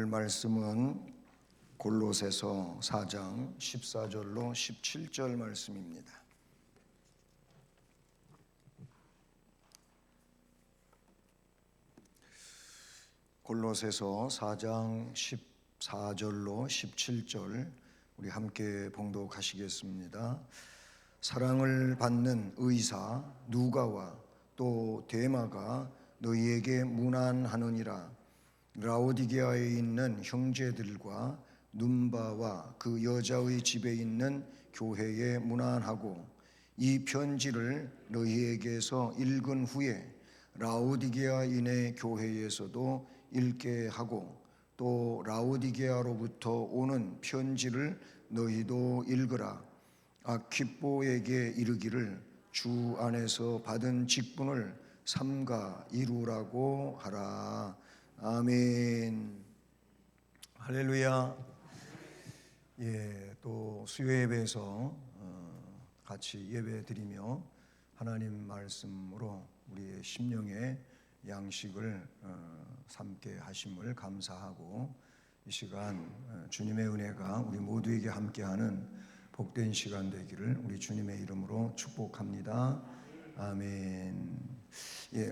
말씀은 골로새서 4장 14절로 17절 말씀입니다. 골로새서 4장 14절로 17절 우리 함께 봉독하시겠습니다. 사랑을 받는 의사 누가와 또 데마가 너희에게 문안하느니라. 라오디게아에 있는 형제들과 눈바와 그 여자의 집에 있는 교회에 문안하고, 이 편지를 너희에게서 읽은 후에 라오디게아인의 교회에서도 읽게 하고, 또 라오디게아로부터 오는 편지를 너희도 읽으라. 아퀴뽀에게 이르기를 주 안에서 받은 직분을 삼가 이루라고 하라. 아멘. 할렐루야. 또 수요 예배에서 같이 예배 드리며 하나님 말씀으로 우리의 심령의 양식을 삼게 하심을 감사하고, 이 시간 주님의 은혜가 우리 모두에게 함께하는 복된 시간 되기를 우리 주님의 이름으로 축복합니다. 아멘.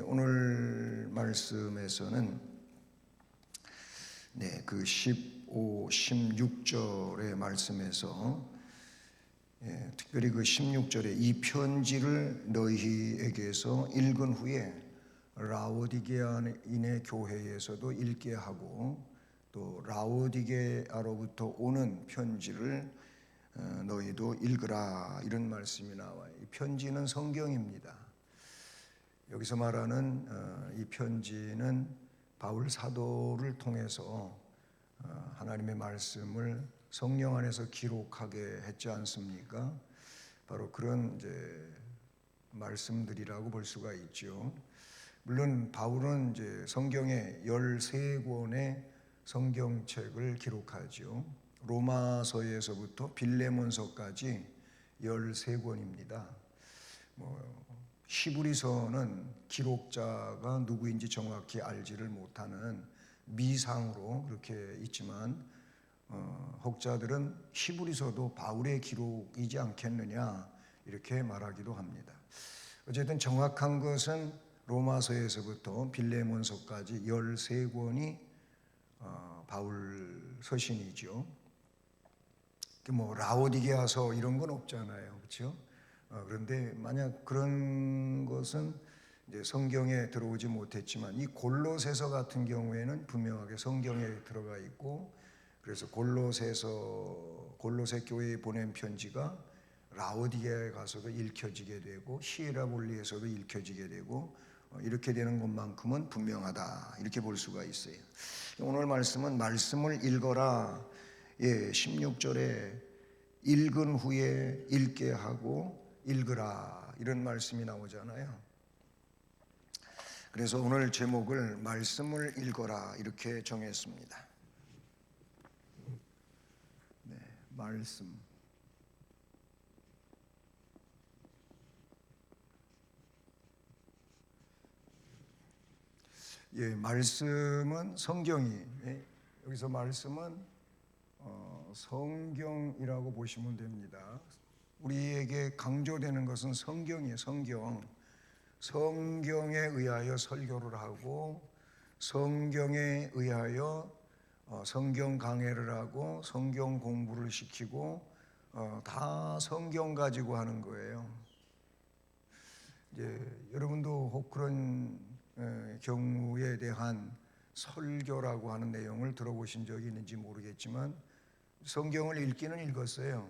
오늘 말씀에서는 그 15, 16절의 말씀에서 특별히 그 16절에 이 편지를 너희에게서 읽은 후에 라오디게아인의 교회에서도 읽게 하고, 또 라오디게아로부터 오는 편지를 너희도 읽으라, 이런 말씀이 나와요. 이 편지는 성경입니다. 여기서 말하는 이 편지는 바울 사도를 통해서 하나님의 말씀을 성령 안에서 기록하게 했지 않습니까? 바로 그런 말씀들이라고 볼 수가 있죠. 물론 바울은 성경의 13권의 성경책을 기록하죠. 로마서에서부터 빌레몬서까지 13권입니다. 히브리서는 기록자가 누구인지 정확히 알지를 못하는 미상으로 그렇게 있지만, 혹자들은 히브리서도 바울의 기록이지 않겠느냐 이렇게 말하기도 합니다. 어쨌든 정확한 것은 로마서에서부터 빌레몬서까지 13권이 바울 서신이죠. 라오디게아서 이런 건 없잖아요, 그렇죠? 그런데 만약 그런 것은 성경에 들어오지 못했지만, 이 골로새서 같은 경우에는 분명하게 성경에 들어가 있고, 그래서 골로새 교회에 보낸 편지가 라오디게아에 가서도 읽혀지게 되고 히에라볼리에서도 읽혀지게 되고, 이렇게 되는 것만큼은 분명하다, 이렇게 볼 수가 있어요. 오늘 말씀은 말씀을 읽어라. 16절에 읽은 후에 읽게 하고 읽으라, 이런 말씀이 나오잖아요. 그래서 오늘 제목을 말씀을 읽어라 이렇게 정했습니다. 말씀. 말씀은 성경이, 여기서 말씀은 성경이라고 보시면 됩니다. 우리에게 강조되는 것은 성경이에요. 성경에 의하여 설교를 하고, 성경에 의하여 성경 강해를 하고, 성경 공부를 시키고, 다 성경 가지고 하는 거예요. 여러분도 혹 그런 경우에 대한 설교라고 하는 내용을 들어보신 적이 있는지 모르겠지만, 성경을 읽기는 읽었어요.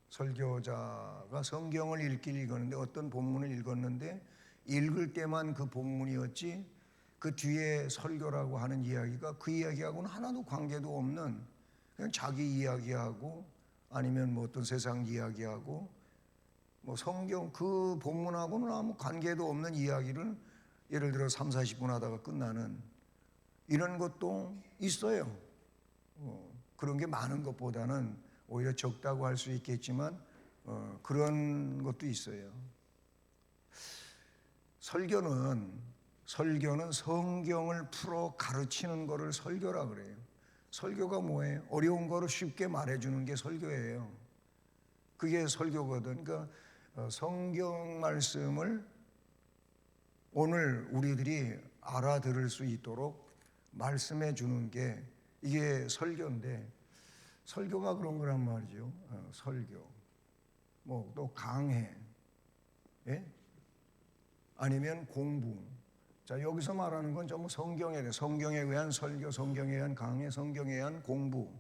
설교자가 성경을 읽었는데, 어떤 본문을 읽었는데 읽을 때만 그 본문이었지, 그 뒤에 설교라고 하는 이야기가 그 이야기하고는 하나도 관계도 없는, 그냥 자기 이야기하고 아니면 어떤 세상 이야기하고 성경 그 본문하고는 아무 관계도 없는 이야기를 예를 들어 30-40분 하다가 끝나는 이런 것도 있어요. 그런 게 많은 것보다는 오히려 적다고 할 수 있겠지만 그런 것도 있어요. 설교는 성경을 풀어 가르치는 것을 설교라 그래요. 설교가 뭐예요? 어려운 거를 쉽게 말해주는 게 설교예요. 그게 설교거든. 그러니까 성경 말씀을 오늘 우리들이 알아들을 수 있도록 말씀해 주는 게 이게 설교인데, 설교가 그런 거란 말이죠. 설교. 뭐 또 강해. 예? 아니면 공부. 자, 여기서 말하는 건 전부 성경에 의한 설교, 성경에 의한 강해, 성경에 의한 공부.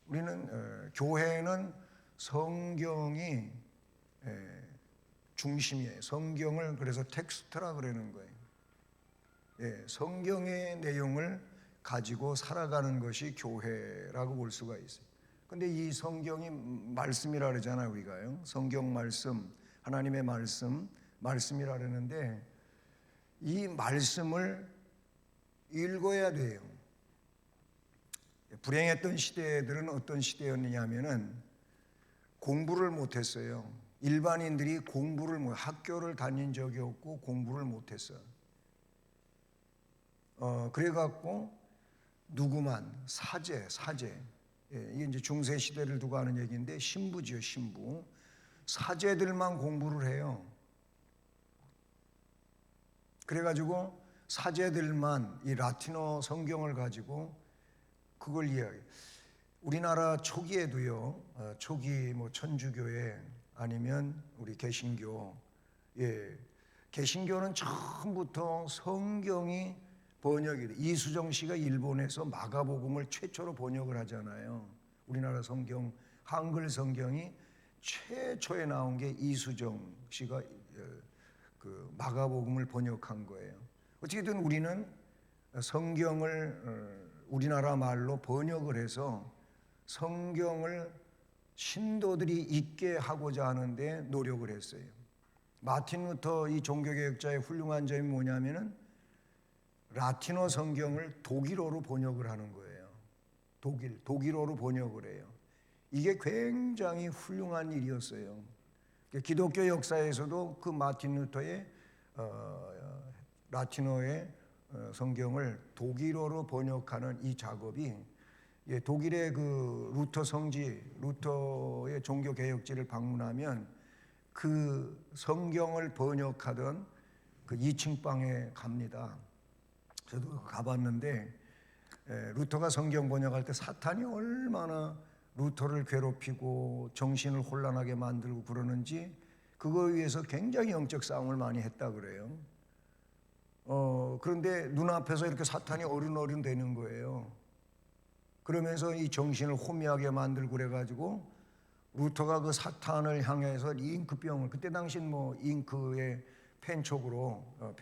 우리는 교회는 성경이 중심이에요. 성경을 그래서 텍스트라 그러는 거예요. 예, 성경의 내용을 가지고 살아가는 것이 교회라고 볼 수가 있어요. 근데 이 성경이 말씀이라 그러잖아요, 우리가요. 성경 말씀, 하나님의 말씀이라 그러는데 이 말씀을 읽어야 돼요. 불행했던 시대들은 어떤 시대였느냐 하면은 공부를 못했어요. 일반인들이 학교를 다닌 적이 없고 공부를 못했어요. 그래갖고 누구만 사제, 이게 이제 중세 시대를 두고 하는 얘기인데 신부지요, 신부. 사제들만 공부를 해요. 그래가지고 사제들만 이 라틴어 성경을 가지고 그걸 이해해요. 우리나라 초기에도요, 초기 뭐 천주교회 아니면 우리 개신교, 개신교는 처음부터 성경이 번역이 돼. 이수정 씨가 일본에서 마가복음을 최초로 번역을 하잖아요. 우리나라 성경, 한글 성경이 최초에 나온 게 이수정 씨가 그 마가복음을 번역한 거예요. 어쨌든 우리는 성경을 우리나라 말로 번역을 해서 성경을 신도들이 읽게 하고자 하는데 노력을 했어요. 마틴 루터 이 종교개혁자의 훌륭한 점이 뭐냐면은 라틴어 성경을 독일어로 번역을 하는 거예요. 독일어로 번역을 해요. 이게 굉장히 훌륭한 일이었어요. 기독교 역사에서도 그 마틴 루터의 라틴어의 성경을 독일어로 번역하는 이 작업이 독일의 그 루터 성지, 루터의 종교 개혁지를 방문하면 그 성경을 번역하던 그 2층 방에 갑니다. 저도 가봤는데 루터가 성경 번역할 때 사탄이 얼마나 루터를 괴롭히고 정신을 혼란하게 만들고 그러는지 그거에 의해서 굉장히 영적 싸움을 많이 했다 그래요. 그런데 눈앞에서 이렇게 사탄이 어른어른 되는 거예요. 그러면서 이 정신을 혼미하게 만들고 그래가지고 루터가 그 사탄을 향해서 잉크병을, 그때 당시엔 뭐 잉크의 펜촉으로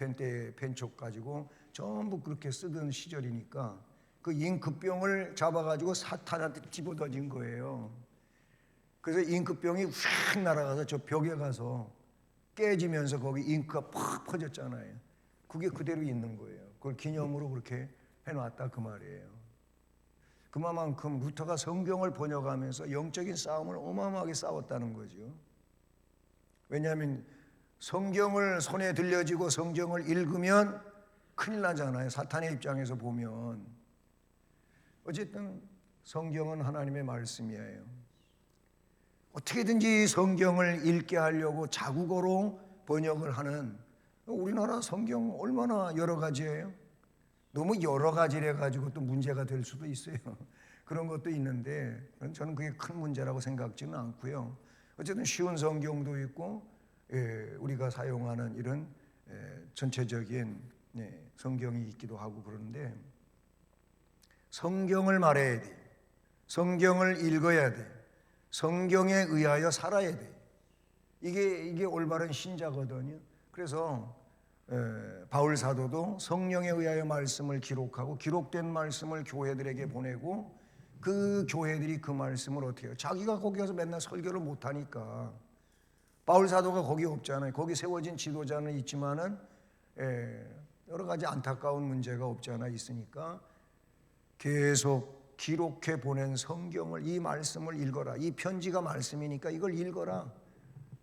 펜촉 가지고 전부 그렇게 쓰던 시절이니까 그 잉크병을 잡아가지고 사탄한테 집어던진 거예요. 그래서 잉크병이 휙 날아가서 저 벽에 가서 깨지면서 거기 잉크가 팍 퍼졌잖아요. 그게 그대로 있는 거예요. 그걸 기념으로 그렇게 해놨다 그 말이에요. 그만큼 루터가 성경을 번역하면서 영적인 싸움을 어마어마하게 싸웠다는 거죠. 왜냐하면 성경을 손에 들려지고 성경을 읽으면 큰일 나잖아요. 사탄의 입장에서 보면. 어쨌든 성경은 하나님의 말씀이에요. 어떻게든지 성경을 읽게 하려고 자국어로 번역을 하는, 우리나라 성경 얼마나 여러 가지예요. 너무 여러 가지래 가지고 또 문제가 될 수도 있어요. 그런 것도 있는데 저는 그게 큰 문제라고 생각지는 않고요. 어쨌든 쉬운 성경도 있고 우리가 사용하는 이런 전체적인 성경이 있기도 하고 그러는데 성경을 말해야 돼. 성경을 읽어야 돼. 성경에 의하여 살아야 돼. 이게 올바른 신자거든요. 그래서 바울 사도도 성령에 의하여 말씀을 기록하고 기록된 말씀을 교회들에게 보내고 그 교회들이 그 말씀을 어떻게 해요? 자기가 거기 가서 맨날 설교를 못하니까. 바울 사도가 거기 없잖아요. 거기 세워진 지도자는 있지만은 여러 가지 안타까운 문제가 없지 않아 있으니까 계속 기록해 보낸 성경을, 이 말씀을 읽어라. 이 편지가 말씀이니까 이걸 읽어라.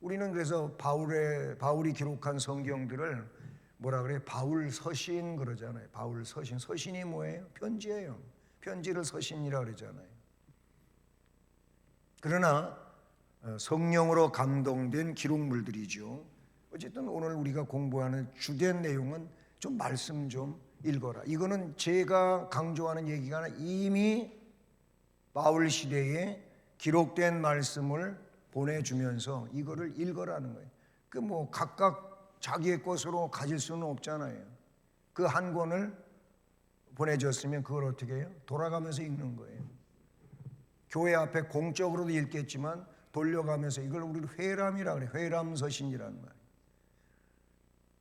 우리는 그래서 바울이 기록한 성경들을 뭐라 그래요? 바울 서신 그러잖아요. 바울 서신. 서신이 뭐예요? 편지예요. 편지를 서신이라 그러잖아요. 그러나 성령으로 감동된 기록물들이죠. 어쨌든 오늘 우리가 공부하는 주된 내용은 좀 말씀 좀 읽어라. 이거는 제가 강조하는 얘기가 아니라 이미 바울 시대에 기록된 말씀을 보내주면서 이거를 읽어라는 거예요. 그 뭐 각각 자기의 것으로 가질 수는 없잖아요. 그 한 권을 보내줬으면 그걸 어떻게 해요? 돌아가면서 읽는 거예요. 교회 앞에 공적으로도 읽겠지만 돌려가면서 이걸 우리는 회람이라 그래. 회람서신이라는 말이에요.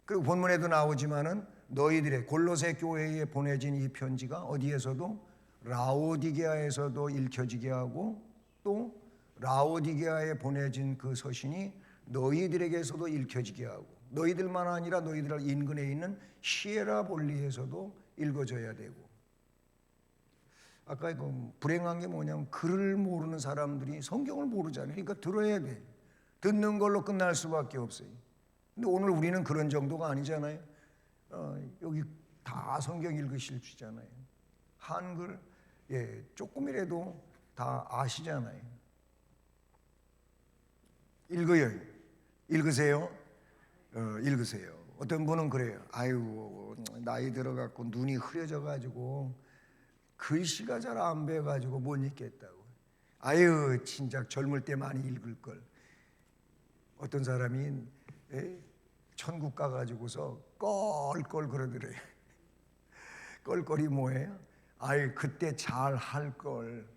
그리고 본문에도 나오지만은 너희들의 골로새 교회에 보내진 이 편지가 어디에서도 라오디게아에서도 읽혀지게 하고 또 라오디게아에 보내진 그 서신이 너희들에게서도 읽혀지게 하고 너희들만 아니라 너희들 인근에 있는 시에라볼리에서도 읽어져야 되고 아까 그 불행한 게 뭐냐면 글을 모르는 사람들이 성경을 모르잖아요. 그러니까 들어야 돼. 듣는 걸로 끝날 수밖에 없어요. 근데 오늘 우리는 그런 정도가 아니잖아요. 여기 다 성경 읽으실 주잖아요. 한글 조금이라도 다 아시잖아요. 읽어요. 읽으세요. 읽으세요. 어떤 분은 그래요. 아유 나이 들어갖고 눈이 흐려져가지고 글씨가 잘 안 배워가지고 못 읽겠다고. 아유 진작 젊을 때 많이 읽을 걸. 어떤 사람이 천국 가가지고서 껄껄 그러더래요. 껄껄이 뭐예요? 아유 그때 잘 할 걸.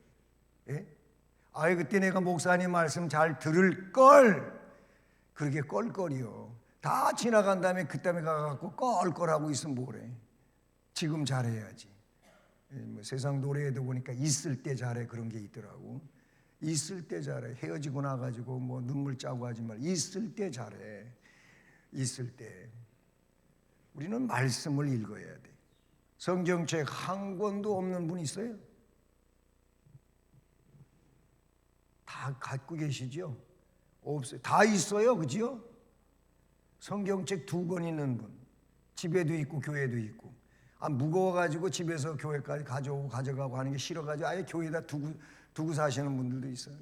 아유 그때 내가 목사님 말씀 잘 들을 걸. 그렇게 껄껄이요. 다 지나간 다음에 그다음에 가갖고 껄껄하고 있으면 뭐래? 지금 잘해야지. 세상 노래에도 보니까 있을 때 잘해 그런 게 있더라고. 있을 때 잘해. 헤어지고 나가지고 뭐 눈물 짜고 하지 말. 있을 때 잘해. 있을 때. 우리는 말씀을 읽어야 돼. 성경책 한 권도 없는 분 있어요? 다 갖고 계시죠? 없어요. 다 있어요, 그지요? 성경책 2권 있는 분, 집에도 있고 교회도 있고. 무거워가지고 집에서 교회까지 가져오고 가져가고 하는 게 싫어가지고 아예 교회에다 두고 사시는 분들도 있어요.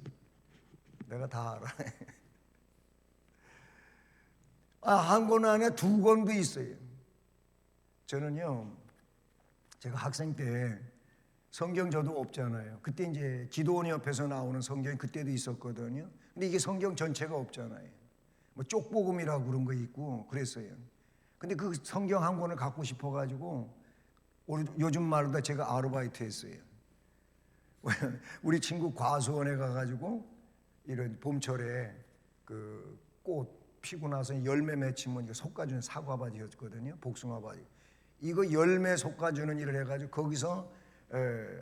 내가 다 알아. 한 권 안에 2권도 있어요. 저는요, 제가 학생 때 성경 저도 없잖아요. 그때 이제 기도원 옆에서 나오는 성경이 그때도 있었거든요. 근데 이게 성경 전체가 없잖아요. 뭐 쪽복음이라고 그런 거 있고 그랬어요. 근데 그 성경 한 권을 갖고 싶어가지고 요즘 말로 제가 아르바이트 했어요. 우리 친구 과수원에 가가지고 이런 봄철에 그 꽃 피고 나서 열매 맺히면 솎아주는 사과바지였거든요. 복숭아바지. 이거 열매 솎아주는 일을 해가지고 거기서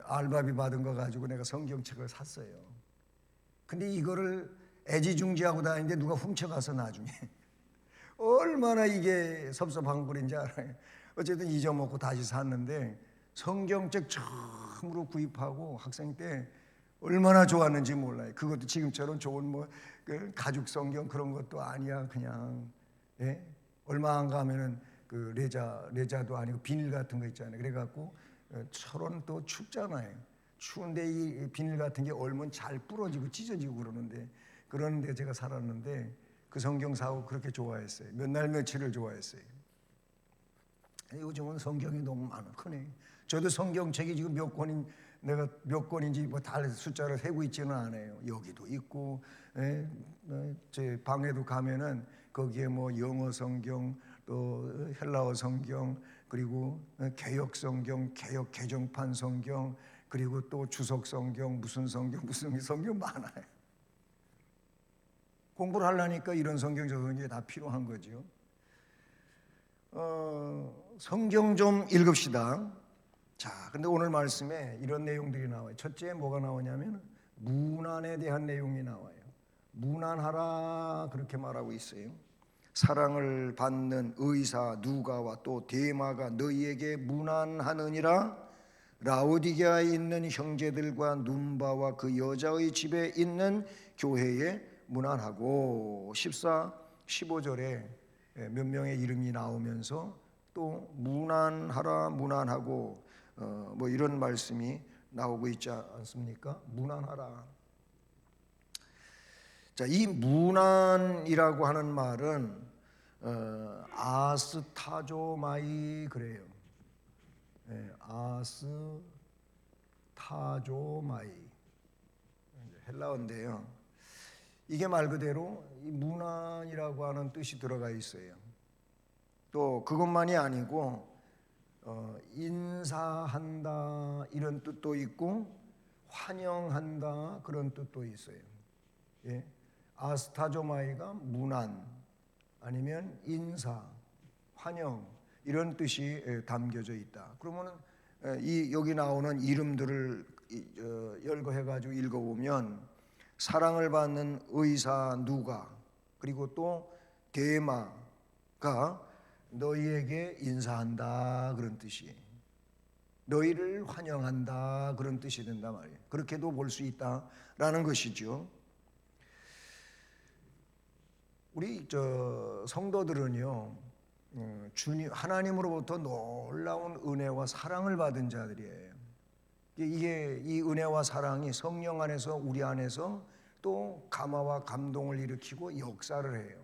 알바비 받은 거 가지고 내가 성경책을 샀어요. 근데 이거를 애지중지하고 다니는데 누가 훔쳐가서 나중에 얼마나 이게 섭섭한 꼴인지 알아요. 어쨌든 잊어먹고 다시 샀는데 성경책 처음으로 구입하고 학생 때 얼마나 좋았는지 몰라요. 그것도 지금처럼 좋은 뭐 가죽 성경 그런 것도 아니야. 그냥 얼마 안 가면은 그 레자도 아니고 비닐 같은 거 있잖아요. 그래갖고 철원 또 춥잖아요. 추운데 이 비닐 같은 게 얼면 잘 부러지고 찢어지고 그러는데 제가 살았는데 그 성경 사고 그렇게 좋아했어요. 몇 날 며칠을 좋아했어요. 요즘은 성경이 너무 크네. 저도 성경책이 지금 내가 몇 권인지 뭐 다 숫자를 세고 있지는 않아요. 여기도 있고, 제 방에도 가면은 거기에 뭐 영어 성경, 또 헬라어 성경, 그리고 개역 성경, 개역 개정판 성경, 그리고 또 주석 성경, 무슨 성경 많아요. 공부를 하려니까 이런 성경 저 성경이 다 필요한 거죠. 성경 좀 읽읍시다. 자, 근데 오늘 말씀에 이런 내용들이 나와요. 첫째 뭐가 나오냐면 문안에 대한 내용이 나와요. 문안하라 그렇게 말하고 있어요. 사랑을 받는 의사 누가와 또 데마가 너희에게 문안하느니라. 라오디게아에 있는 형제들과 눈바와 그 여자의 집에 있는 교회에 문안하고. 14, 15절에 몇 명의 이름이 나오면서 또 문안하라 문안하고 뭐 이런 말씀이 나오고 있지 않습니까? 문안하라. 자, 이 문안이라고 하는 말은 아스타조마이 그래요. 아스타조마이 헬라어인데요. 이게 말 그대로 이 문안이라고 하는 뜻이 들어가 있어요. 또 그것만이 아니고 인사한다 이런 뜻도 있고 환영한다 그런 뜻도 있어요. 예. 아스타조마이가 문안 아니면 인사, 환영 이런 뜻이 담겨져 있다. 그러면은 이 여기 나오는 이름들을 열거해가지고 읽어보면 사랑을 받는 의사 누가 그리고 또 데마가 너희에게 인사한다 그런 뜻이에요. 너희를 환영한다 그런 뜻이 된단 말이에요. 그렇게도 볼 수 있다라는 것이죠. 우리 성도들은요, 주님 하나님으로부터 놀라운 은혜와 사랑을 받은 자들이에요. 이게 이 은혜와 사랑이 성령 안에서 우리 안에서 또 감화와 감동을 일으키고 역사를 해요.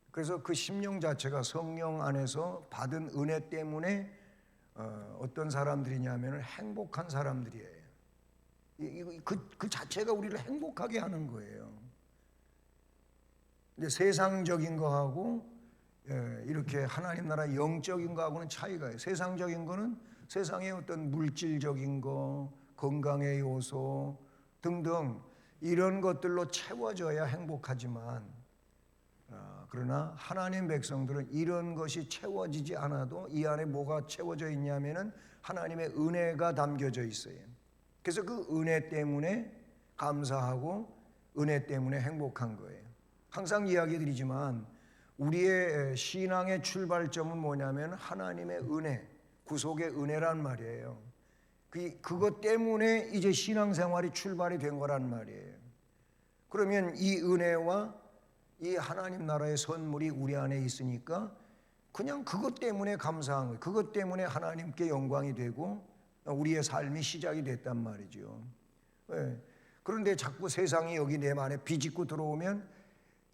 그래서 그 심령 자체가 성령 안에서 받은 은혜 때문에 어떤 사람들이냐면 행복한 사람들이에요. 그 자체가 우리를 행복하게 하는 거예요. 이제 세상적인 거하고 이렇게 하나님 나라 영적인 거하고는 차이가 있어요. 세상적인 거는 세상의 어떤 물질적인 거, 건강의 요소 등등 이런 것들로 채워져야 행복하지만 그러나 하나님 백성들은 이런 것이 채워지지 않아도 이 안에 뭐가 채워져 있냐면은 하나님의 은혜가 담겨져 있어요. 그래서 그 은혜 때문에 감사하고 은혜 때문에 행복한 거예요. 항상 이야기 드리지만 우리의 신앙의 출발점은 뭐냐면 하나님의 은혜, 구속의 은혜란 말이에요. 그것 때문에 이제 신앙생활이 출발이 된 거란 말이에요. 그러면 이 은혜와 이 하나님 나라의 선물이 우리 안에 있으니까 그냥 그것 때문에 감사한 거예요. 그것 때문에 하나님께 영광이 되고 우리의 삶이 시작이 됐단 말이죠. 그런데 자꾸 세상이 여기 내 안에 비집고 들어오면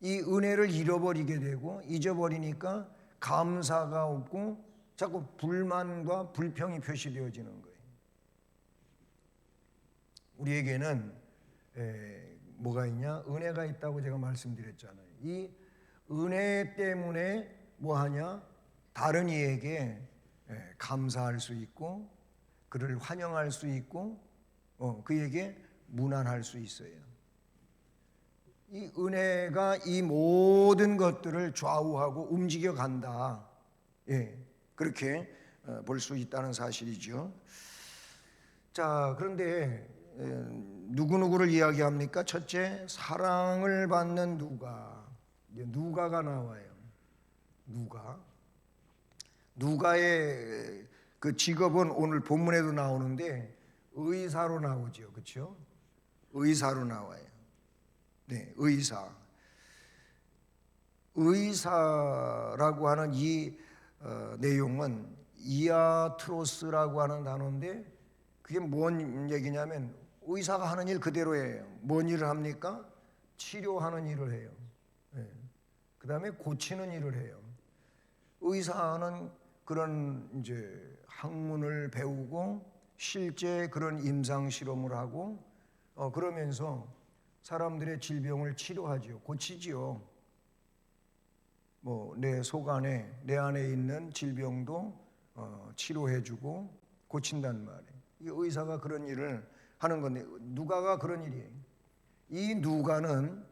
이 은혜를 잃어버리게 되고 잊어버리니까 감사가 없고 자꾸 불만과 불평이 표시되어지는 거예요. 우리에게는 뭐가 있냐? 은혜가 있다고 제가 말씀드렸잖아요. 이 은혜 때문에 뭐하냐? 다른 이에게 감사할 수 있고 그를 환영할 수 있고 그에게 문안할 수 있어요. 이 은혜가 이 모든 것들을 좌우하고 움직여 간다. 그렇게 볼 수 있다는 사실이죠. 자, 그런데 누구누구를 이야기합니까? 첫째, 사랑을 받는 누가가 나와요. 누가의 그 직업은 오늘 본문에도 나오는데 의사로 나오죠. 그렇죠? 의사로 나와요. 네, 의사라고 하는 이 내용은 이아트로스라고 하는 단어인데 그게 뭔 얘기냐면 의사가 하는 일 그대로예요. 뭔 일을 합니까? 치료하는 일을 해요. 그 다음에 고치는 일을 해요. 의사는 그런 이제 학문을 배우고 실제 그런 임상 실험을 하고 그러면서 사람들의 질병을 치료하지요. 고치지요. 뭐 내 속 안에 내 안에 있는 질병도 치료해주고 고친단 말이에요. 이 의사가 그런 일을 하는 건데 누가가 그런 일이에요. 이 누가는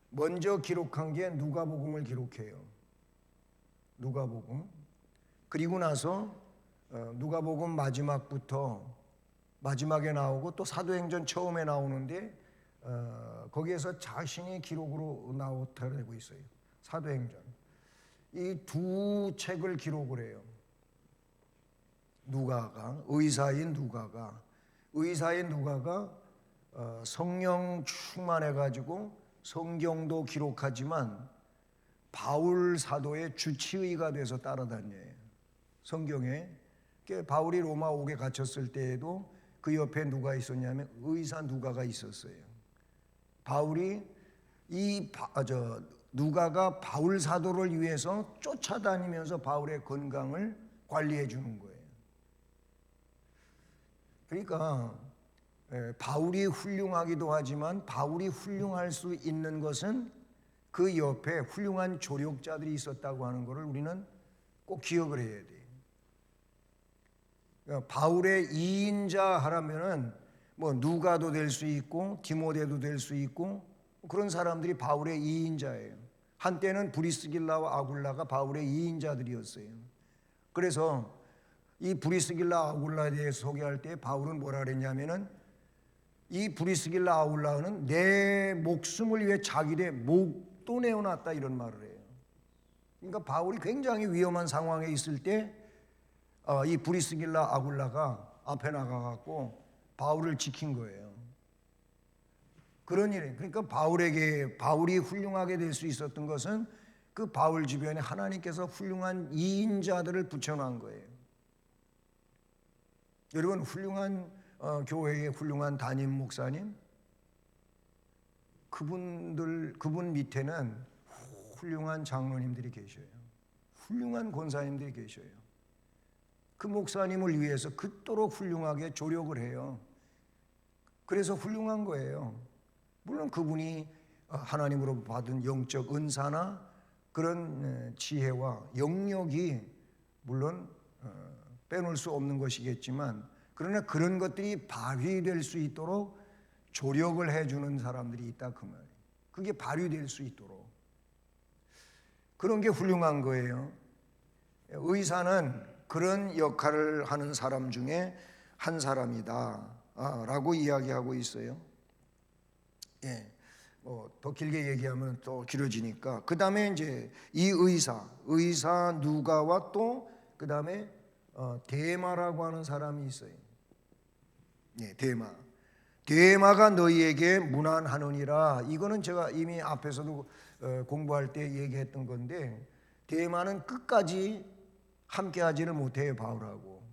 먼저 기록한 게 누가복음을 기록해요. 누가복음. 그리고 나서 누가복음 마지막에 나오고 또 사도행전 처음에 나오는데 거기에서 자신이 기록으로 나오고 있어요. 사도행전. 이 두 책을 기록을 해요. 의사인 누가가 성령 충만해가지고 성경도 기록하지만 바울 사도의 주치의가 돼서 따라다녀요. 성경에 바울이 로마 옥에 갇혔을 때에도 그 옆에 누가 있었냐면 의사 누가가 있었어요. 바울이 누가가 바울 사도를 위해서 쫓아다니면서 바울의 건강을 관리해 주는 거예요. 그러니까 바울이 훌륭하기도 하지만 바울이 훌륭할 수 있는 것은 그 옆에 훌륭한 조력자들이 있었다고 하는 것을 우리는 꼭 기억을 해야 돼요. 그러니까 바울의 2인자 하라면은 뭐 누가도 될 수 있고 디모데도 될 수 있고 그런 사람들이 바울의 2인자예요. 한때는 브리스길라와 아굴라가 바울의 2인자들이었어요. 그래서 이 브리스길라 아굴라에 대해서 소개할 때 바울은 뭐라 그랬냐면은 이 브리스길라 아굴라는 내 목숨을 위해 자기의 목도 내어놨다 이런 말을 해요. 그러니까 바울이 굉장히 위험한 상황에 있을 때 이 브리스길라 아굴라가 앞에 나가갖고 바울을 지킨 거예요. 그런 일이에요. 그러니까 바울이 훌륭하게 될 수 있었던 것은 그 바울 주변에 하나님께서 훌륭한 2인자들을 붙여놓은 거예요. 여러분 훌륭한 교회의 훌륭한 담임 목사님 그분 밑에는 훌륭한 장로님들이 계셔요. 훌륭한 권사님들이 계셔요. 그 목사님을 위해서 그토록 훌륭하게 조력을 해요. 그래서 훌륭한 거예요. 물론 그분이 하나님으로 받은 영적 은사나 그런 지혜와 영역이 물론 빼놓을 수 없는 것이겠지만 그러나 그런 것들이 발휘될 수 있도록 조력을 해주는 사람들이 있다 그 말이에요. 그게 발휘될 수 있도록 그런 게 훌륭한 거예요. 의사는 그런 역할을 하는 사람 중에 한 사람이다 라고 이야기하고 있어요. 예, 더 길게 얘기하면 또 길어지니까 그 다음에 이제 이 의사 누가와 또 그 다음에 데마라고 하는 사람이 있어요. 예, 데마가 너희에게 문안하느니라. 이거는 제가 이미 앞에서도 공부할 때 얘기했던 건데 데마는 끝까지 함께하지를 못해요 바울하고.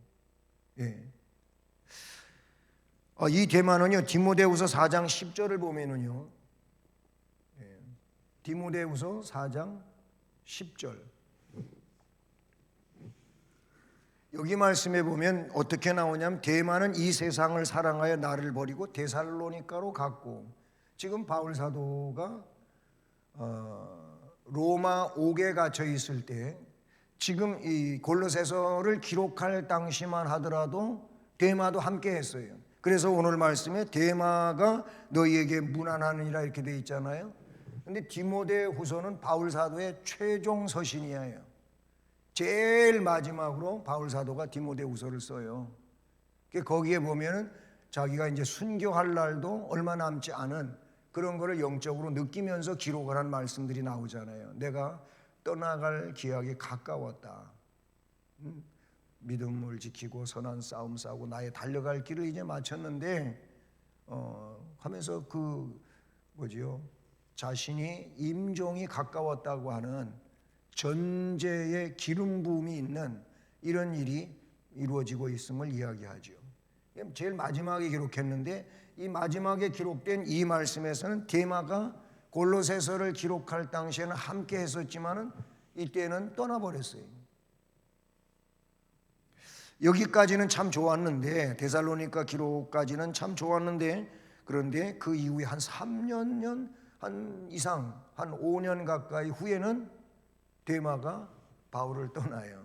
예. 이 데마는요 디모데후서 4장 10절을 보면은요 디모데후서 4장 10절 여기 말씀에 보면 어떻게 나오냐면 데마는 이 세상을 사랑하여 나를 버리고 데살로니가로 갔고 지금 바울 사도가 로마 옥에 갇혀 있을 때 지금 이 골로새서를 기록할 당시만 하더라도 데마도 함께 했어요. 그래서 오늘 말씀에 데마가 너희에게 문안하느니라 이렇게 돼 있잖아요. 근데 디모데후서는 바울 사도의 최종 서신이에요. 제일 마지막으로 바울 사도가 디모데후서를 써요. 거기에 보면은 자기가 이제 순교할 날도 얼마 남지 않은 그런 거를 영적으로 느끼면서 기록을 한 말씀들이 나오잖아요. 내가 떠나갈 기약이 가까웠다. 믿음을 지키고 선한 싸움 싸우고 나의 달려갈 길을 이제 마쳤는데 하면서 자신이 임종이 가까웠다고 하는 전제의 기름 부음이 있는 이런 일이 이루어지고 있음을 이야기하죠. 제일 마지막에 기록했는데 이 마지막에 기록된 이 말씀에서는 데마가 골로새서를 기록할 당시에는 함께 했었지만은 이때는 떠나버렸어요. 여기까지는 참 좋았는데 데살로니가 기록까지는 참 좋았는데 그런데 그 이후에 한 3년 이상 한 5년 가까이 후에는 데마가 바울을 떠나요.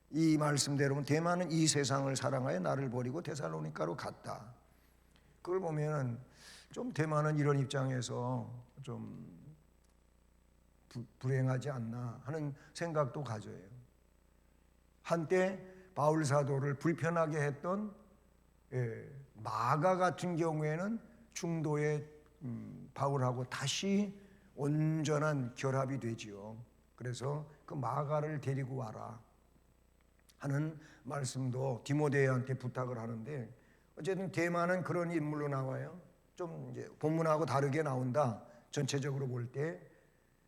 이 말씀대로는 데마는 이 세상을 사랑하여 나를 버리고 데살로니가로 갔다. 그걸 보면 좀 데마는 이런 입장에서 좀 불행하지 않나 하는 생각도 가져요. 한때 바울 사도를 불편하게 했던 마가 같은 경우에는 중도의 바울하고 다시 온전한 결합이 되지요. 그래서 그 마가를 데리고 와라 하는 말씀도 디모데한테 부탁을 하는데 어쨌든 데마는 그런 인물로 나와요. 좀 이제 본문하고 다르게 나온다. 전체적으로 볼 때.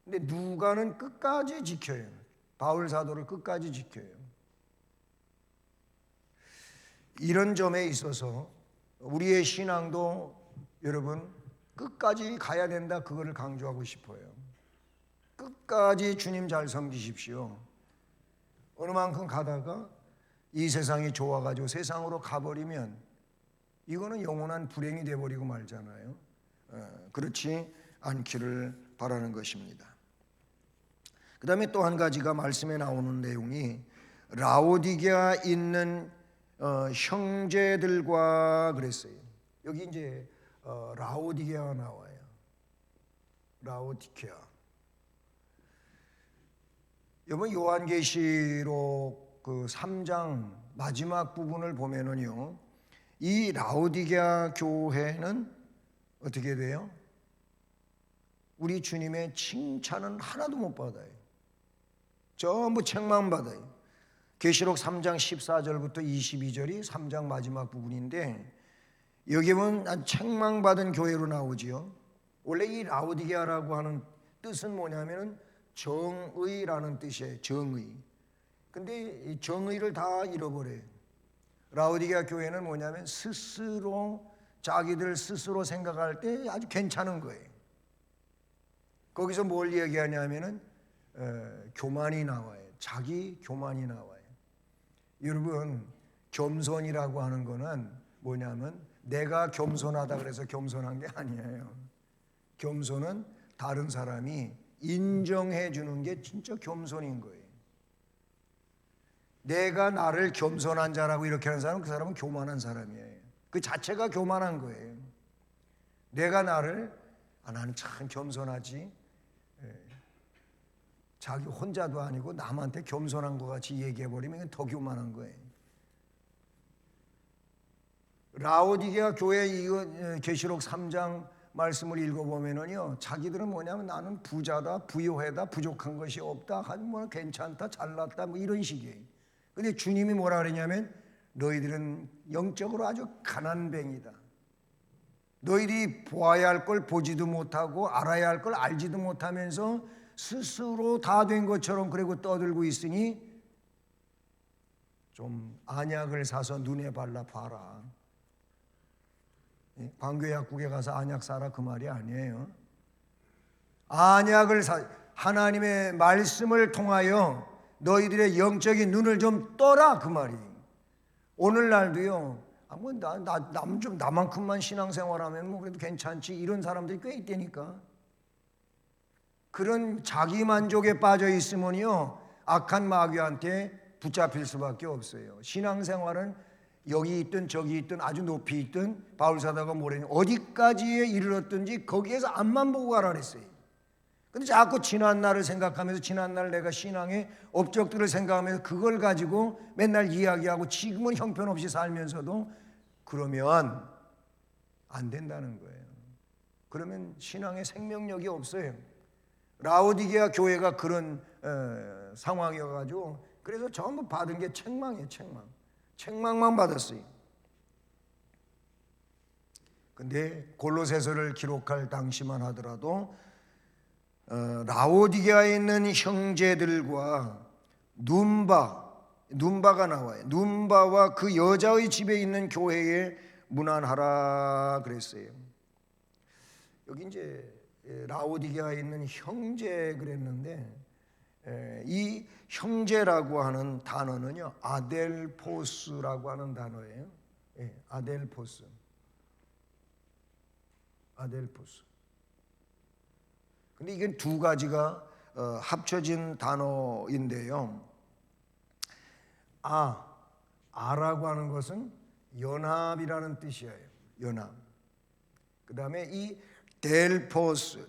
근데 누가는 끝까지 지켜요. 바울 사도를 끝까지 지켜요. 이런 점에 있어서 우리의 신앙도 여러분 끝까지 가야 된다, 그거를 강조하고 싶어요. 끝까지 주님 잘 섬기십시오. 어느 만큼 가다가 이 세상이 좋아가지고 세상으로 가버리면 이거는 영원한 불행이 돼버리고 말잖아요. 그렇지 않기를 바라는 것입니다. 그 다음에 또 한 가지가 말씀에 나오는 내용이 라오디게아 있는 형제들과 그랬어요. 여기 이제 라오디게아 나와요. 라오디게아. 여러분 요한계시록 그 3장 마지막 부분을 보면은요, 이 라오디게아 교회는 어떻게 돼요? 우리 주님의 칭찬은 하나도 못 받아요. 전부 책망 받아요. 계시록 3장 14절부터 22절이 3장 마지막 부분인데, 여기 보면 책망받은 교회로 나오지요. 원래 이 라오디게아라고 하는 뜻은 뭐냐면은 정의라는 뜻이에요. 정의. 근데 이 정의를 다 잃어버려요. 라오디게아 교회는 뭐냐면 스스로, 자기들 스스로 생각할 때 아주 괜찮은 거예요. 거기서 뭘 얘기하냐면은 교만이 나와요. 자기 교만이 나와요. 여러분, 겸손이라고 하는 거는 뭐냐면 내가 겸손하다 그래서 겸손한 게 아니에요. 겸손은 다른 사람이 인정해 주는 게 진짜 겸손인 거예요. 내가 나를 겸손한 자라고 이렇게 하는 사람은 그 사람은 교만한 사람이에요. 그 자체가 교만한 거예요. 내가 나를 나는 참 겸손하지, 자기 혼자도 아니고 남한테 겸손한 것 같이 얘기해버리면 더 교만한 거예요. 라오디게아 교회 이거 계시록 3장 말씀을 읽어보면은요, 자기들은 뭐냐면 나는 부자다, 부유하다, 부족한 것이 없다, 아주 뭐 괜찮다, 잘났다, 뭐 이런 식이에요. 근데 주님이 뭐라 그러냐면 너희들은 영적으로 아주 가난뱅이다. 너희들이 보아야 할 걸 보지도 못하고 알아야 할 걸 알지도 못하면서 스스로 다 된 것처럼 그리고 떠들고 있으니 좀 안약을 사서 눈에 발라 봐라. 광교회 약국에 가서 안약 사라 그 말이 아니에요. 안약을 하나님의 말씀을 통하여 너희들의 영적인 눈을 좀 떠라 그 말이에요. 오늘날도요, 나만큼만 신앙생활하면 뭐 그래도 괜찮지 이런 사람들이 꽤 있다니까. 그런 자기 만족에 빠져 있으면요, 악한 마귀한테 붙잡힐 수밖에 없어요. 신앙생활은 여기 있든 저기 있든 아주 높이 있든 바울사도가 뭐래냐, 어디까지에 이르렀든지 거기에서 앞만 보고 가라 그랬어요. 근데 자꾸 지난날을 생각하면서 지난날 내가 신앙의 업적들을 생각하면서 그걸 가지고 맨날 이야기하고 지금은 형편없이 살면서도 그러면 안 된다는 거예요. 그러면 신앙의 생명력이 없어요. 라오디게아 교회가 그런 상황이어가지고 그래서 전부 받은 게 책망이에요. 책망만 받았어요. 근데 골로새서를 기록할 당시만 하더라도 라오디게아에 있는 형제들과 눈바가 나와요. 눈바와 그 여자의 집에 있는 교회에 문안하라 그랬어요. 여기 이제 라오디게아에 있는 형제 그랬는데, 이 형제라고 하는 단어는요, 아델포스라고 하는 단어예요. 아델포스. 근데 이건 두 가지가 합쳐진 단어인데요. 아라고 하는 것은 연합이라는 뜻이에요. 연합. 그 다음에 이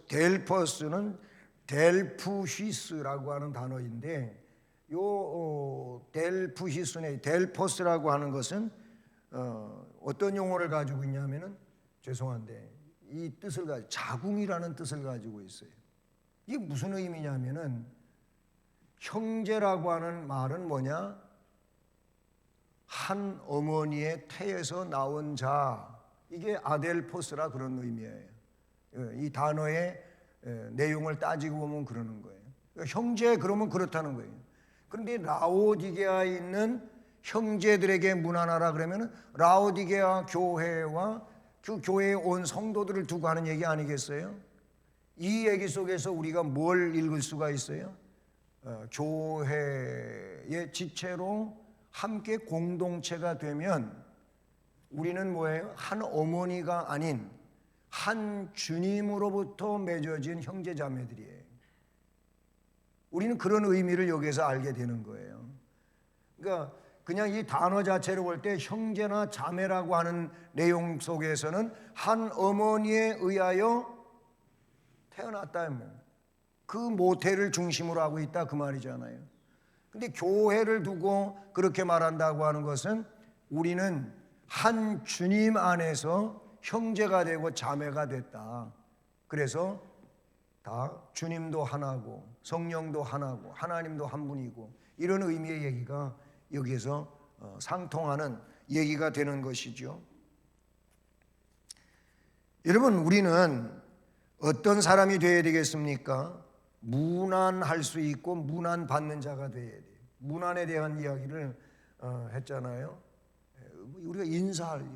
델포스는 델푸시스라고 하는 단어인데, 요 델포스라고 하는 것은 어떤 용어를 가지고 있냐면은, 죄송한데 이 뜻을 가지고 자궁이라는 뜻을 가지고 있어요. 이게 무슨 의미냐면은, 형제라고 하는 말은 뭐냐? 한 어머니의 태에서 나온 자, 이게 아델포스라 그런 의미예요. 이 단어의 내용을 따지고 보면 그러는 거예요. 그러니까 형제 그러면 그렇다는 거예요. 그런데 라오디게아에 있는 형제들에게 문안하라 그러면 라오디게아 교회와 그 교회에 온 성도들을 두고 하는 얘기 아니겠어요? 이 얘기 속에서 우리가 뭘 읽을 수가 있어요? 교회의 지체로 함께 공동체가 되면 우리는 뭐예요? 한 어머니가 아닌 한 주님으로부터 맺어진 형제자매들이에요. 우리는 그런 의미를 여기에서 알게 되는 거예요. 그러니까 그냥 이 단어 자체를 볼 때 형제나 자매라고 하는 내용 속에서는 한 어머니에 의하여 태어났다면 그 모태를 중심으로 하고 있다 그 말이잖아요. 근데 교회를 두고 그렇게 말한다고 하는 것은 우리는 한 주님 안에서 형제가 되고 자매가 됐다. 그래서 다 주님도 하나고 성령도 하나고 하나님도 한 분이고 이런 의미의 얘기가 여기에서 상통하는 얘기가 되는 것이죠. 여러분, 우리는 어떤 사람이 되어야 되겠습니까? 문안할 수 있고 문안 받는 자가 되어야 돼요. 문안에 대한 이야기를 했잖아요. 우리가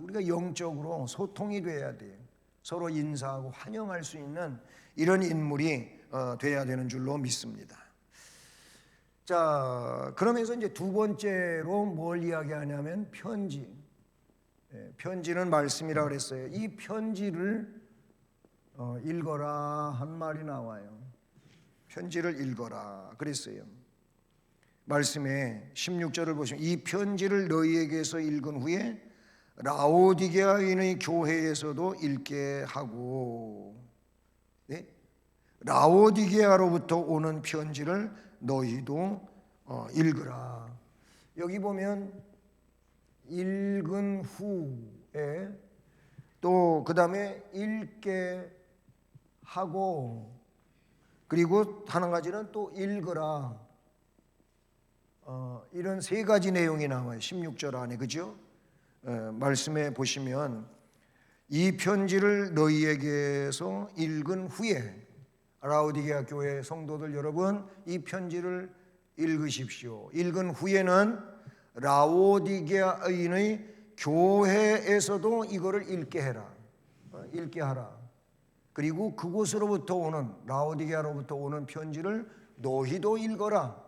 우리가 영적으로 소통이 돼야 돼요. 서로 인사하고 환영할 수 있는 이런 인물이 돼야 되는 줄로 믿습니다. 자, 그러면서 이제 두 번째로 뭘 이야기하냐면 편지. 편지는 말씀이라고 그랬어요. 이 편지를 읽어라 한 말이 나와요. 편지를 읽어라 그랬어요. 말씀에 16절을 보시면 이 편지를 너희에게서 읽은 후에 라오디게아인의 교회에서도 읽게 하고, 네? 라오디게아로부터 오는 편지를 너희도 읽으라. 여기 보면 읽은 후에 또 그 다음에 읽게 하고 그리고 하는 가지는 또 읽으라. 이런 세 가지 내용이 나와요. 16절 안에, 그죠? 말씀에 보시면 이 편지를 너희에게서 읽은 후에, 라오디게아 교회 성도들 여러분, 이 편지를 읽으십시오. 읽은 후에는 라오디게아인의 교회에서도 이거를 읽게 해라. 읽게 하라. 그리고 그곳으로부터 오는, 라오디게아로부터 오는 편지를 너희도 읽어라.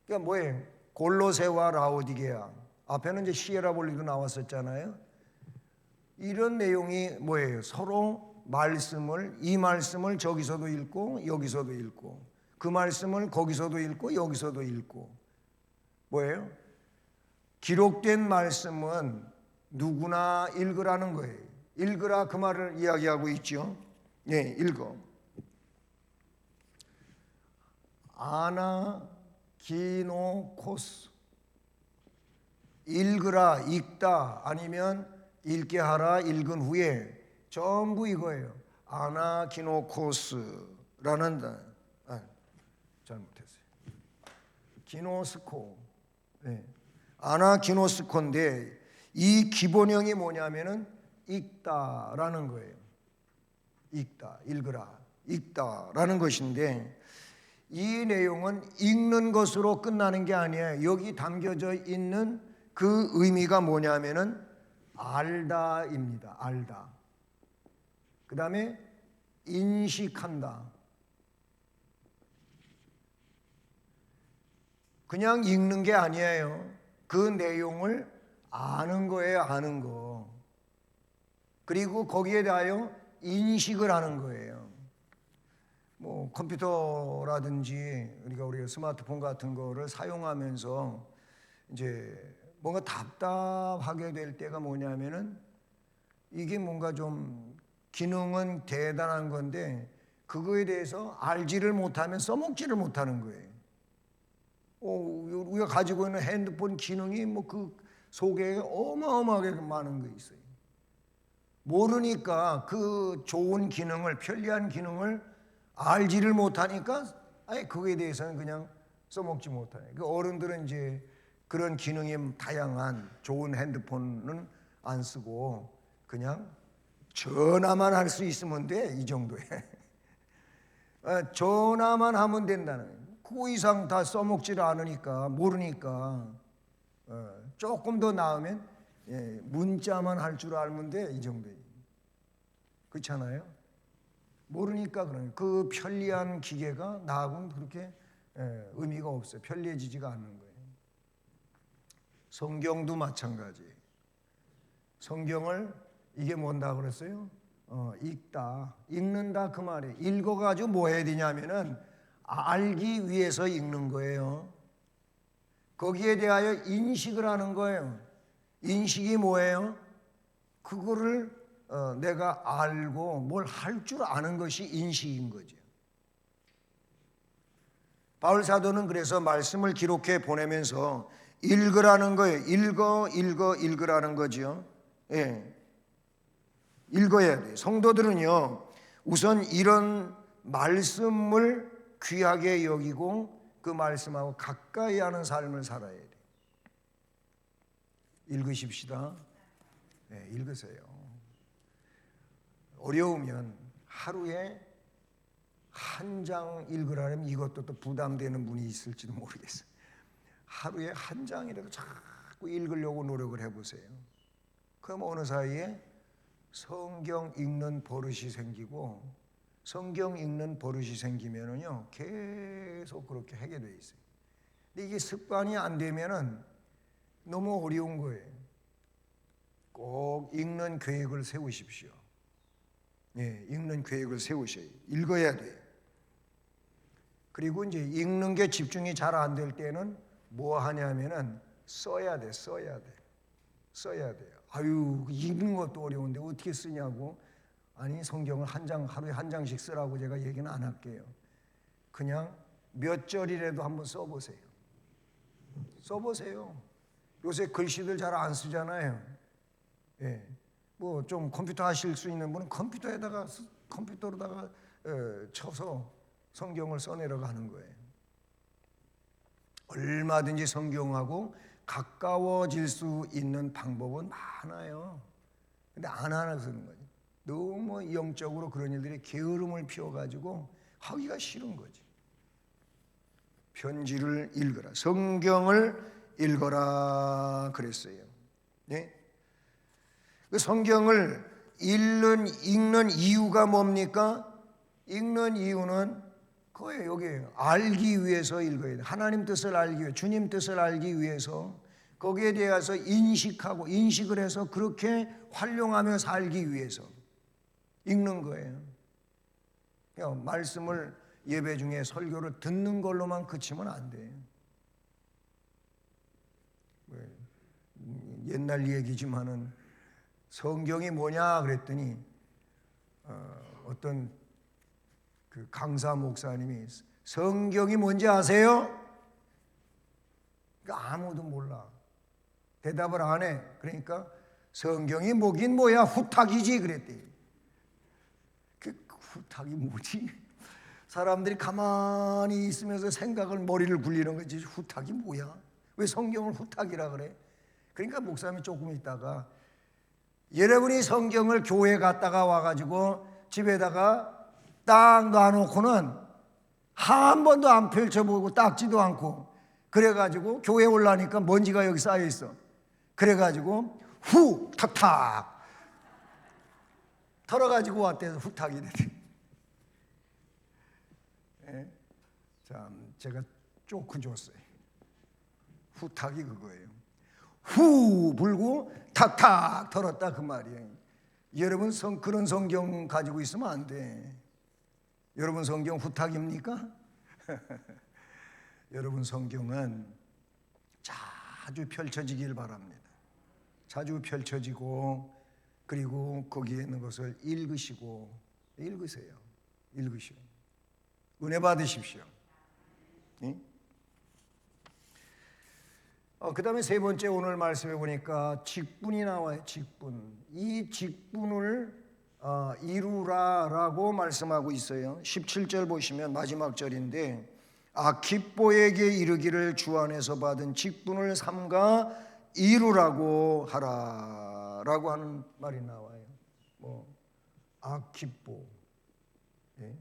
그러니까 뭐예요? 골로새와 라오디게아, 앞에는 이제 히에라볼리도 나왔었잖아요. 이런 내용이 뭐예요? 서로 이 말씀을 저기서도 읽고 여기서도 읽고, 그 말씀을 거기서도 읽고 여기서도 읽고. 뭐예요? 기록된 말씀은 누구나 읽으라는 거예요. 읽으라 그 말을 이야기하고 있죠. 네, 읽어. 아나기노코스, 읽으라, 읽다, 아니면 읽게 하라, 읽은 후에, 전부 이거예요. 아나기노코스라는 잘못했어요. 기노스코. 네. 아나기노스코인데 이 기본형이 뭐냐면은 읽다라는 거예요. 읽다, 읽으라, 읽다라는 것인데, 이 내용은 읽는 것으로 끝나는 게 아니에요. 여기 담겨져 있는 그 의미가 뭐냐면은 알다입니다. 알다. 그 다음에 인식한다. 그냥 읽는 게 아니에요. 그 내용을 아는 거예요. 아는 거. 그리고 거기에 대하여 인식을 하는 거예요. 뭐 컴퓨터라든지 우리가 스마트폰 같은 거를 사용하면서 이제 뭔가 답답하게 될 때가 뭐냐면은, 이게 뭔가 좀 기능은 대단한 건데 그거에 대해서 알지를 못하면 써먹지를 못하는 거예요. 우리가 가지고 있는 핸드폰 기능이 뭐 그 속에 어마어마하게 많은 거 있어요. 모르니까 그 좋은 기능을, 편리한 기능을 알지를 못하니까 아예 그거에 대해서는 그냥 써먹지 못하네. 그 어른들은 이제 그런 기능이 다양한 좋은 핸드폰은 안 쓰고 그냥 전화만 할 수 있으면 돼, 이 정도에. 전화만 하면 된다는 거예요. 그 이상 다 써먹지를 않으니까, 모르니까. 조금 더 나으면 문자만 할 줄 알면 돼, 이 정도예요. 그렇잖아요? 모르니까 그러는 그 편리한 기계가 나하고는 그렇게 의미가 없어요. 편리해지지가 않는 거예요. 성경도 마찬가지. 성경을 이게 뭔다 그랬어요? 읽다, 읽는다 그 말이에요. 읽어가지고 뭐 해야 되냐면은 알기 위해서 읽는 거예요. 거기에 대하여 인식을 하는 거예요. 인식이 뭐예요? 그거를 내가 알고 뭘 할 줄 아는 것이 인식인 거죠. 바울 사도는 그래서 말씀을 기록해 보내면서 읽으라는 거예요. 읽으라는 거죠. 예. 읽어야 돼요. 성도들은요, 우선 이런 말씀을 귀하게 여기고 그 말씀하고 가까이 하는 삶을 살아야 돼요. 읽으십시다. 네, 읽으세요. 어려우면 하루에 한 장 읽으라면 이것도 또 부담되는 분이 있을지도 모르겠어요. 하루에 한 장이라도 자꾸 읽으려고 노력을 해보세요. 그럼 어느 사이에 성경 읽는 버릇이 생기고, 성경 읽는 버릇이 생기면은요 계속 그렇게 하게 돼 있어요. 근데 이게 습관이 안 되면은 너무 어려운 거예요. 꼭 읽는 계획을 세우십시오. 예, 읽는 계획을 세우셔야 읽어야 돼요. 그리고 이제 읽는 게 집중이 잘 안 될 때는 뭐 하냐면은 써야 돼. 아유, 읽는 것도 어려운데 어떻게 쓰냐고. 아니, 성경을 하루에 한 장씩 쓰라고 제가 얘기는 안 할게요. 그냥 몇 절이라도 한번 써보세요. 요새 글씨들 잘 안 쓰잖아요. 예, 뭐 좀 컴퓨터 하실 수 있는 분은 컴퓨터로다가 쳐서 성경을 써내려가 하는 거예요. 얼마든지 성경하고 가까워질 수 있는 방법은 많아요. 근데 안 하나 쓰는 거죠. 너무 영적으로 그런 일들이 게으름을 피워가지고 하기가 싫은 거지. 편지를 읽어라, 성경을 읽어라 그랬어요. 네? 그 성경을 읽는 이유가 뭡니까? 읽는 이유는 그거예요. 여기에요. 알기 위해서 읽어야 돼. 하나님 뜻을 알기 위해, 주님 뜻을 알기 위해서, 거기에 대해서 인식을 해서 그렇게 활용하며 살기 위해서 읽는 거예요. 그러니까 말씀을 예배 중에 설교를 듣는 걸로만 그치면 안 돼요. 옛날 얘기지만은 성경이 뭐냐 그랬더니 어떤 그 강사 목사님이 성경이 뭔지 아세요? 그러니까 아무도 몰라. 대답을 안 해. 그러니까 성경이 뭐긴 뭐야, 후탁이지 그랬대. 그 후탁이 뭐지? 사람들이 가만히 있으면서 생각을 머리를 굴리는 거지. 후탁이 뭐야? 왜 성경을 후탁이라 그래? 그러니까 목사님이 조금 있다가 여러분이 성경을 교회 갔다가 와가지고 집에다가 딱 놔놓고는 한 번도 안 펼쳐보고 닦지도 않고, 그래가지고 교회 올라니까 먼지가 여기 쌓여있어. 그래가지고 후 탁탁 털어가지고 왔대서 후탁이 되대. 예? 참 제가 쪼크 줬어요. 후탁이 그거예요. 후 불고 탁탁 털었다 그 말이에요. 여러분 그런 성경 가지고 있으면 안 돼. 여러분 성경 후탁입니까? 여러분 성경은 자주 펼쳐지길 바랍니다. 자주 펼쳐지고, 그리고 거기에 있는 것을 읽으세요. 은혜 받으십시오. 응? 그 다음에 세 번째 오늘 말씀해 보니까 직분이 나와요. 직분. 이 직분을 이루라라고 말씀하고 있어요. 17절 보시면 마지막 절인데, 아키뽀에게 이르기를 주 안에서 받은 직분을 삼가 이루라고 하라라고 하는 말이 나와요. 아키뽀. 예?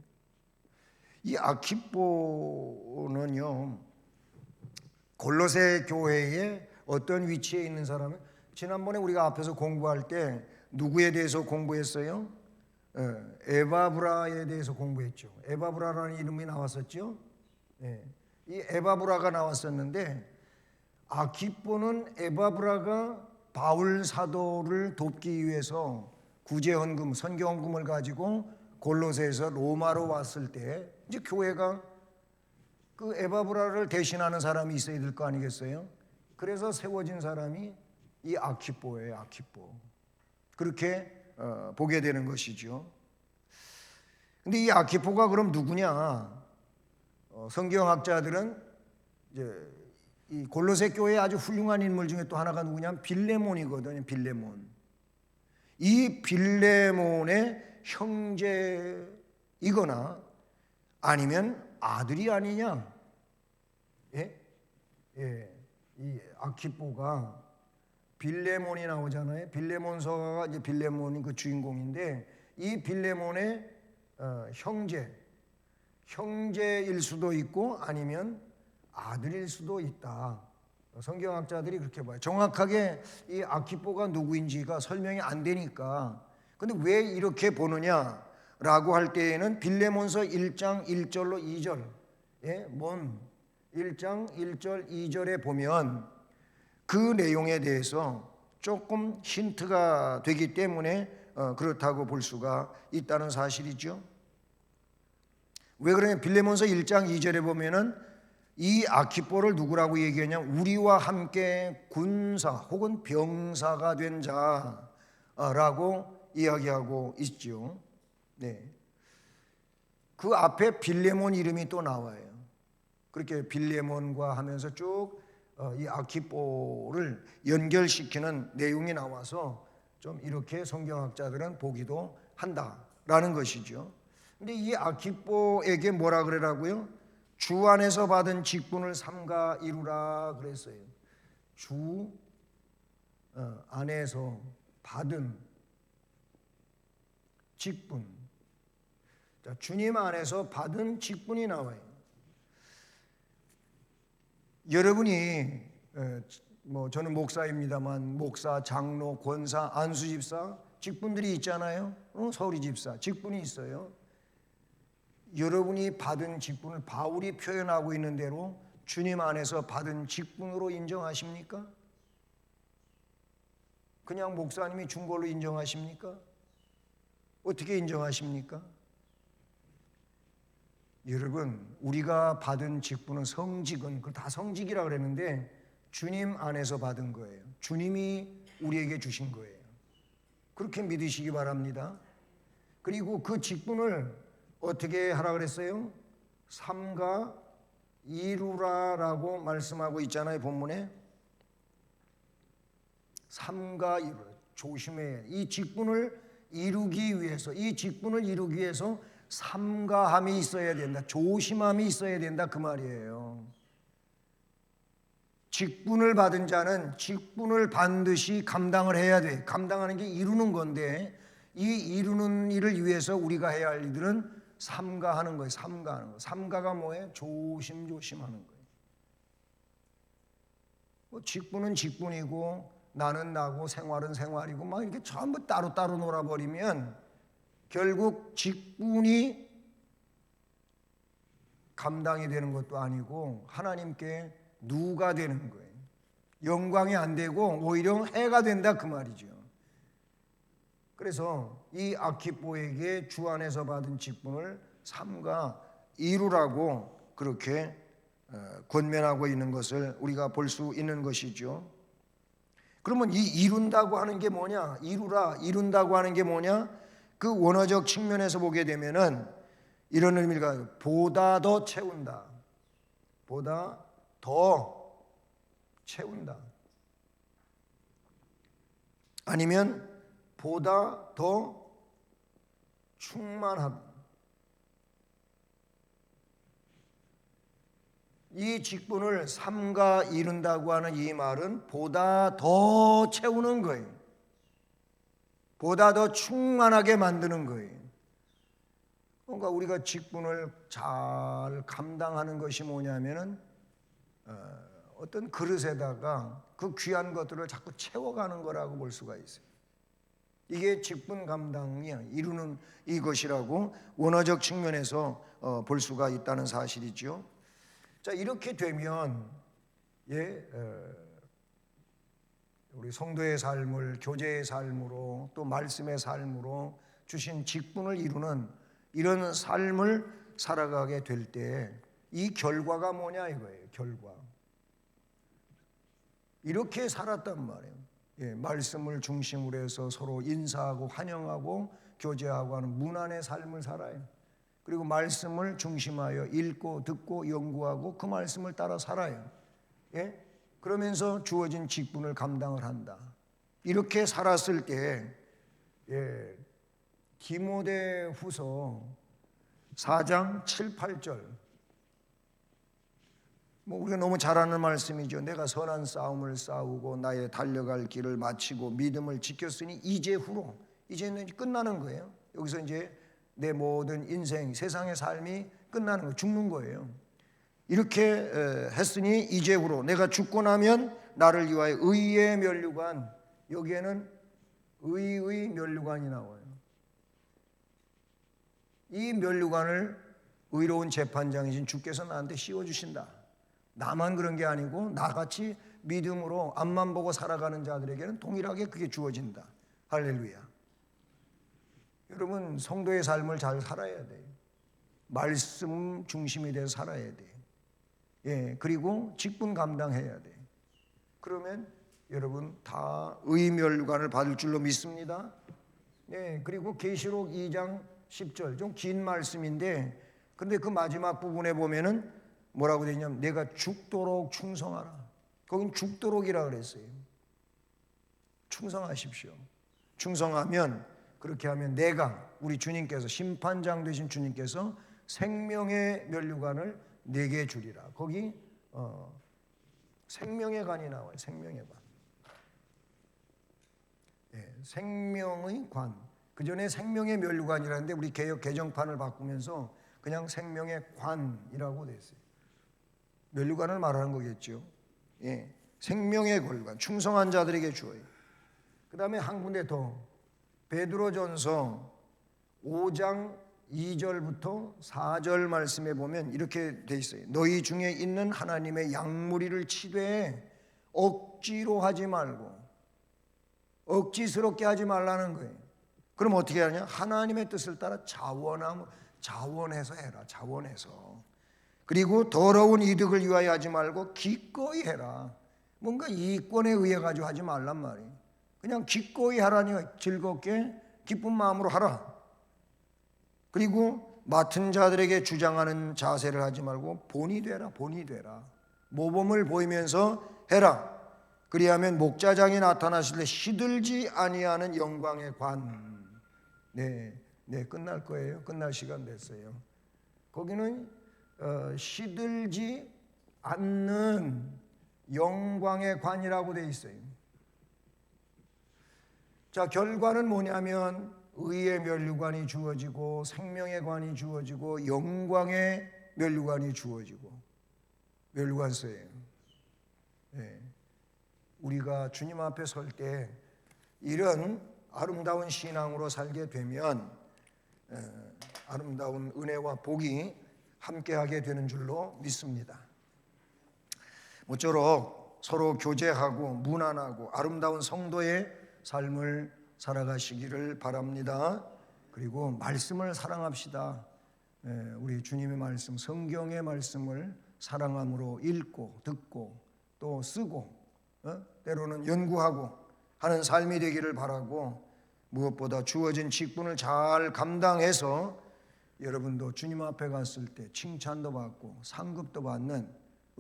이 아키뽀는요, 골로새 교회의 어떤 위치에 있는 사람은, 지난번에 우리가 앞에서 공부할 때 누구에 대해서 공부했어요? 에바브라에 대해서 공부했죠. 에바브라라는 이름이 나왔었죠. 이 에바브라가 나왔었는데, 아키포는 에바브라가 바울 사도를 돕기 위해서 구제헌금, 선교헌금을 가지고 골로새에서 로마로 왔을 때, 이제 교회가 그 에바브라를 대신하는 사람이 있어야 될 거 아니겠어요? 그래서 세워진 사람이 이 아키포예요. 아키포. 그렇게 보게 되는 것이죠. 근데 이 아키포가 그럼 누구냐? 성경학자들은 이제 이 골로새 교회의 아주 훌륭한 인물 중에 또 하나가 누구냐면 빌레몬이거든요. 빌레몬. 이 빌레몬의 형제이거나 아니면 아들이 아니냐? 이 아키포가, 빌레몬이 나오잖아요. 빌레몬서가 이제 빌레몬이 그 주인공인데, 이 빌레몬의 형제일 수도 있고 아니면 아들일 수도 있다. 성경학자들이 그렇게 봐요. 정확하게 이 아키포가 누구인지가 설명이 안 되니까. 근데 왜 이렇게 보느냐라고 할 때에는 빌레몬서 1장 1절로 2절, 1장 1절 2절에 보면 그 내용에 대해서 조금 힌트가 되기 때문에 그렇다고 볼 수가 있다는 사실이죠. 왜 그러냐? 빌레몬서 1장 2절에 보면은 이 아키포를 누구라고 얘기하냐면 우리와 함께 군사 혹은 병사가 된 자라고 이야기하고 있죠. 그 앞에 빌레몬 이름이 또 나와요. 그렇게 빌레몬과 하면서 쭉 이 아키포를 연결시키는 내용이 나와서 좀 이렇게 성경학자들은 보기도 한다라는 것이죠. 근데 이 아키포에게 뭐라 그러라고요? 주 안에서 받은 직분을 삼가 이루라 그랬어요. 주 안에서 받은 직분. 자, 주님 안에서 받은 직분이 나와요. 여러분이 저는 목사입니다만 목사, 장로, 권사, 안수집사 직분들이 있잖아요. 서울이집사 직분이 있어요. 여러분이 받은 직분을 바울이 표현하고 있는 대로 주님 안에서 받은 직분으로 인정하십니까? 그냥 목사님이 준 걸로 인정하십니까? 어떻게 인정하십니까? 여러분, 우리가 받은 직분은 성직은 그걸 다 성직이라 그랬는데 주님 안에서 받은 거예요. 주님이 우리에게 주신 거예요. 그렇게 믿으시기 바랍니다. 그리고 그 직분을 어떻게 하라 그랬어요? 삼가 이루라라고 말씀하고 있잖아요. 본문에 삼가 이루라. 조심해야 해. 이 직분을 이루기 위해서, 이 직분을 이루기 위해서 삼가함이 있어야 된다. 조심함이 있어야 된다 그 말이에요. 직분을 받은 자는 직분을 반드시 감당을 해야 돼. 감당하는 게 이루는 건데 이 이루는 일을 위해서 우리가 해야 할 일들은 삼가하는 거예요. 삼가하는 거. 삼가가 뭐예요? 조심조심하는 거예요. 직분은 직분이고 나는 나고 생활은 생활이고 막 이렇게 전부 따로따로 놀아버리면 결국 직분이 감당이 되는 것도 아니고 하나님께 누가 되는 거예요. 영광이 안 되고 오히려 해가 된다 그 말이죠. 그래서 이 아키포에게 주 안에서 받은 직분을 삼가 이루라고 그렇게 권면하고 있는 것을 우리가 볼 수 있는 것이죠. 그러면 이 이룬다고 하는 게 뭐냐? 이룬다고 하는 게 뭐냐? 그 원어적 측면에서 보게 되면은 이런 의미가 보다 더 채운다. 보다 더 채운다. 아니면 보다 더 충만하다. 이 직분을 삼가 이룬다고 하는 이 말은 보다 더 채우는 거예요. 보다 더 충만하게 만드는 거예요. 그러니까 우리가 직분을 잘 감당하는 것이 뭐냐면은 어떤 그릇에다가 그 귀한 것들을 자꾸 채워가는 거라고 볼 수가 있어요. 이게 직분 감당이 이루는 이것이라고 원어적 측면에서 볼 수가 있다는 사실이죠. 자, 이렇게 되면 우리 성도의 삶을 교제의 삶으로 또 말씀의 삶으로 주신 직분을 이루는 이런 삶을 살아가게 될 때 이 결과가 뭐냐 이거예요. 결과. 이렇게 살았단 말이에요. 말씀을 중심으로 해서 서로 인사하고 환영하고 교제하고 하는 문안의 삶을 살아요. 그리고 말씀을 중심하여 읽고 듣고 연구하고 그 말씀을 따라 살아요. 그러면서 주어진 직분을 감당을 한다. 이렇게 살았을 때 디모데후서 4장 7, 8절 우리가 너무 잘 아는 말씀이죠. 내가 선한 싸움을 싸우고 나의 달려갈 길을 마치고 믿음을 지켰으니 이제후로 이제는 끝나는 거예요. 여기서 이제 내 모든 인생 세상의 삶이 끝나는 거예요. 죽는 거예요. 이렇게 했으니 이제후로 내가 죽고 나면 나를 위하여 의의 면류관, 여기에는 의의 면류관이 나와요. 이 면류관을 의로운 재판장이신 주께서 나한테 씌워주신다. 나만 그런 게 아니고 나같이 믿음으로 앞만 보고 살아가는 자들에게는 동일하게 그게 주어진다. 할렐루야. 여러분, 성도의 삶을 잘 살아야 돼요. 말씀 중심이 돼서 살아야 돼요. 그리고 직분 감당해야 돼요. 그러면 여러분 다 의멸관을 받을 줄로 믿습니다. 그리고 계시록 2장 10절 좀 긴 말씀인데, 근데 그 마지막 부분에 보면은 뭐라고 되어 있냐면 내가 죽도록 충성하라. 거긴 죽도록이라 그랬어요. 충성하십시오. 충성하면, 그렇게 하면 내가, 우리 주님께서, 심판장 되신 주님께서 생명의 면류관을 내게 주리라. 거기 생명의 관이 나와요. 생명의 관. 생명의 관. 그 전에 생명의 면류관이라는데 우리 개역 개정판을 바꾸면서 그냥 생명의 관이라고 됐어요. 면류관을 말하는 거겠죠. 생명의 권관, 충성한 자들에게 주어요. 그 다음에 한 군데 더, 베드로전서 5장 2절부터 4절 말씀에 보면 이렇게 돼 있어요. 너희 중에 있는 하나님의 양무리를 치되 억지로 하지 말고, 억지스럽게 하지 말라는 거예요. 그럼 어떻게 하냐? 하나님의 뜻을 따라 자원해서 해라. 자원해서. 그리고 더러운 이득을 위하여 하지 말고 기꺼이 해라. 뭔가 이익권에 의해 가지고 하지 말란 말이에요. 그냥 기꺼이 하라니, 즐겁게 기쁜 마음으로 하라. 그리고 맡은 자들에게 주장하는 자세를 하지 말고 본이 되라. 본이 되라. 모범을 보이면서 해라. 그리하면 목자장이 나타나실 때 시들지 아니하는 영광의 관. 끝날 거예요. 끝날 시간 됐어요. 거기는 시들지 않는 영광의 관이라고 되어 있어요. 자, 결과는 뭐냐면 의의 면류관이 주어지고 생명의 관이 주어지고 영광의 면류관이 주어지고, 면류관서예요. 우리가 주님 앞에 설 때 이런 아름다운 신앙으로 살게 되면 아름다운 은혜와 복이 함께하게 되는 줄로 믿습니다. 모쪼록 서로 교제하고 문안하고 아름다운 성도의 삶을 살아가시기를 바랍니다. 그리고 말씀을 사랑합시다. 우리 주님의 말씀, 성경의 말씀을 사랑함으로 읽고 듣고 또 쓰고 때로는 연구하고 하는 삶이 되기를 바라고, 무엇보다 주어진 직분을 잘 감당해서 여러분도 주님 앞에 갔을 때 칭찬도 받고 상급도 받는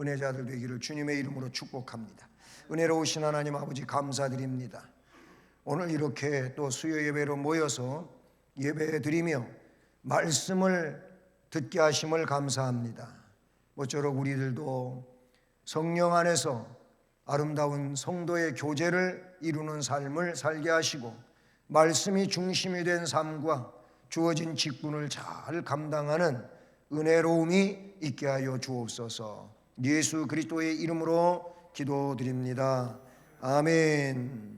은혜자들 되기를 주님의 이름으로 축복합니다. 은혜로우신 하나님 아버지, 감사드립니다. 오늘 이렇게 또 수요 예배로 모여서 예배 드리며 말씀을 듣게 하심을 감사합니다. 모쪼록 우리들도 성령 안에서 아름다운 성도의 교제를 이루는 삶을 살게 하시고, 말씀이 중심이 된 삶과 주어진 직분을 잘 감당하는 은혜로움이 있게 하여 주옵소서. 예수 그리스도의 이름으로 기도드립니다. 아멘.